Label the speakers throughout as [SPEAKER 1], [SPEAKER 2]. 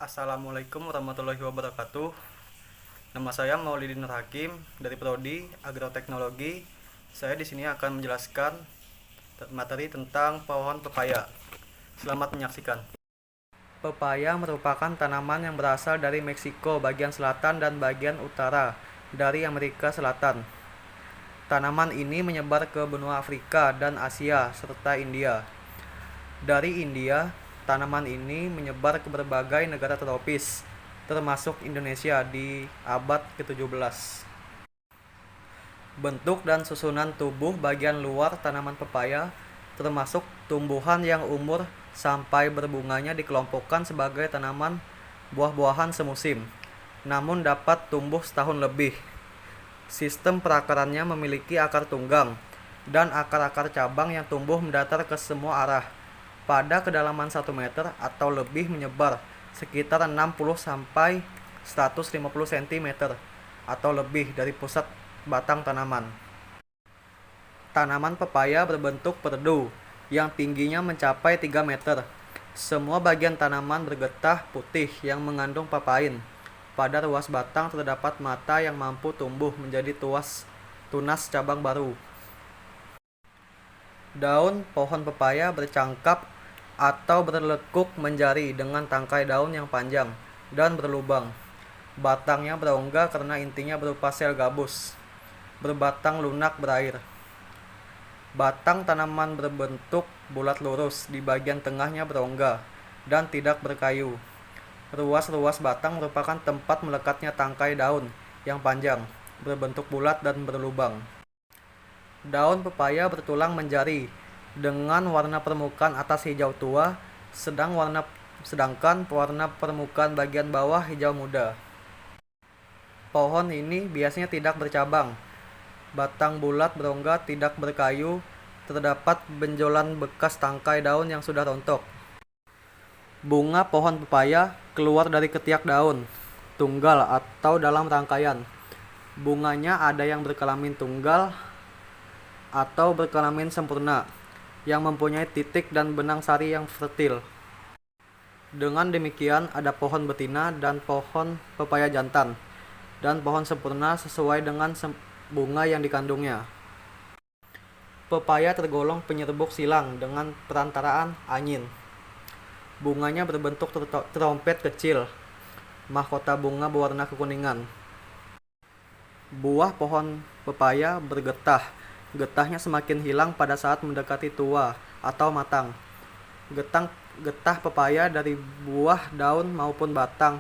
[SPEAKER 1] Assalamualaikum warahmatullahi wabarakatuh. Nama saya Maulidin Nur Hakim dari Prodi Agroteknologi. Saya di sini akan menjelaskan materi tentang pohon pepaya. Selamat menyaksikan. Pepaya merupakan tanaman yang berasal dari Meksiko bagian selatan dan bagian utara dari Amerika Selatan. Tanaman ini menyebar ke benua Afrika dan Asia serta India. Dari India, tanaman ini menyebar ke berbagai negara tropis, termasuk Indonesia di abad ke-17. Bentuk dan susunan tubuh bagian luar tanaman pepaya, termasuk tumbuhan yang umur sampai berbunganya dikelompokkan sebagai tanaman buah-buahan semusim, namun dapat tumbuh setahun lebih. Sistem perakarannya memiliki akar tunggang dan akar-akar cabang yang tumbuh mendatar ke semua arah pada kedalaman 1 meter atau lebih menyebar sekitar 60 sampai 150 cm atau lebih dari pusat batang tanaman. Tanaman pepaya berbentuk perdu yang tingginya mencapai 3 meter. Semua bagian tanaman bergetah putih yang mengandung papain. Pada ruas batang terdapat mata yang mampu tumbuh menjadi tunas cabang baru. Daun pohon pepaya bercangkap atau berlekuk menjari dengan tangkai daun yang panjang dan berlubang. Batangnya berongga karena intinya berupa sel gabus, berbatang lunak berair. Batang tanaman berbentuk bulat lurus, di bagian tengahnya berongga dan tidak berkayu. Ruas-ruas batang merupakan tempat melekatnya tangkai daun yang panjang, berbentuk bulat dan berlubang. Daun pepaya bertulang menjari dengan warna permukaan atas hijau tua, sedangkan warna permukaan bagian bawah hijau muda. Pohon ini biasanya tidak bercabang. Batang bulat berongga, tidak berkayu, terdapat benjolan bekas tangkai daun yang sudah rontok. Bunga pohon pepaya keluar dari ketiak daun, tunggal atau dalam rangkaian. Bunganya ada yang berkelamin tunggal atau berkelamin sempurna, yang mempunyai titik dan benang sari yang fertil. Dengan demikian, ada pohon betina dan pohon pepaya jantan, dan pohon sempurna sesuai dengan bunga yang dikandungnya. Pepaya tergolong penyerbuk silang dengan perantaraan angin. Bunganya berbentuk trompet kecil. Mahkota bunga berwarna kekuningan. Buah pohon pepaya bergetah. Getahnya semakin hilang pada saat mendekati tua atau matang. Getah pepaya dari buah, daun maupun batang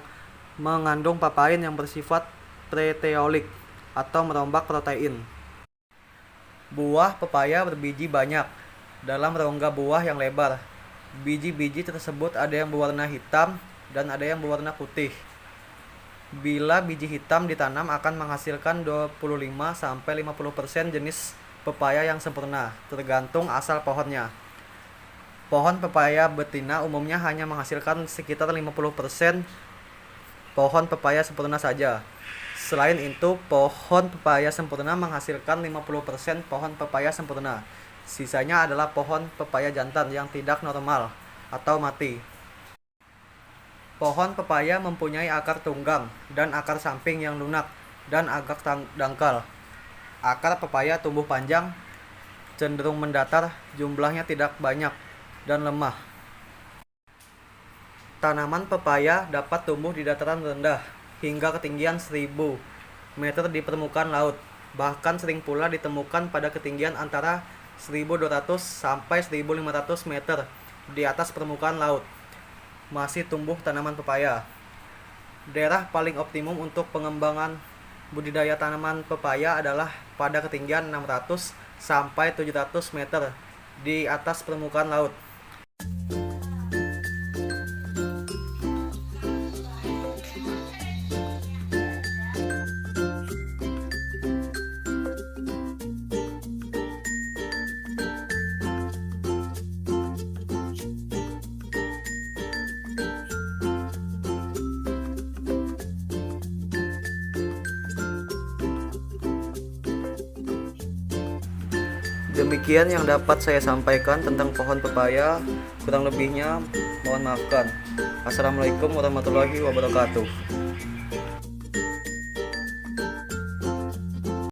[SPEAKER 1] mengandung papain yang bersifat preteolik atau merombak protein. Buah pepaya berbiji banyak dalam rongga buah yang lebar. Biji-biji tersebut ada yang berwarna hitam dan ada yang berwarna putih. Bila biji hitam ditanam akan menghasilkan 25-50% jenis pepaya yang sempurna, tergantung asal pohonnya. Pohon pepaya betina umumnya hanya menghasilkan sekitar 50% pohon pepaya sempurna saja. Selain itu, pohon pepaya sempurna menghasilkan 50% pohon pepaya sempurna. Sisanya adalah pohon pepaya jantan yang tidak normal atau mati. Pohon pepaya mempunyai akar tunggang dan akar samping yang lunak dan agak dangkal. Akar pepaya tumbuh panjang, cenderung mendatar, jumlahnya tidak banyak dan lemah. Tanaman pepaya dapat tumbuh di dataran rendah hingga ketinggian 1000 meter di permukaan laut. Bahkan sering pula ditemukan pada ketinggian antara 1200 sampai 1500 meter di atas permukaan laut. Masih tumbuh tanaman pepaya. Daerah paling optimum untuk pengembangan budidaya tanaman pepaya adalah pada ketinggian 600 sampai 700 meter di atas permukaan laut. Demikian yang dapat saya sampaikan tentang pohon pepaya. Kurang lebihnya mohon maafkan. Assalamualaikum warahmatullahi wabarakatuh.